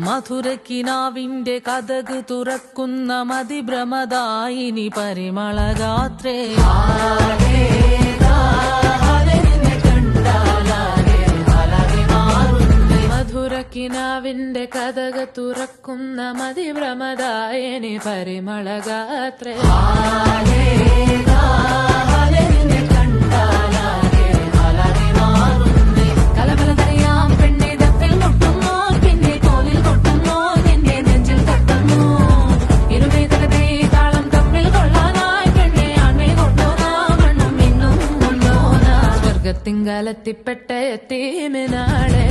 മധുരക്കിനാവിന്റെ കഥക് തുറക്കുന്ന മതിഭ്രമദായിനി പരിമളഗാത്രേ. മധുരക്കിനാവിന്റെ കഥക് തുറക്കുന്ന മതിഭ്രമദായിനി പരിമളഗാത്രേ. തിങ്കാലത്തിപ്പെട്ട എത്തീമിനാളെ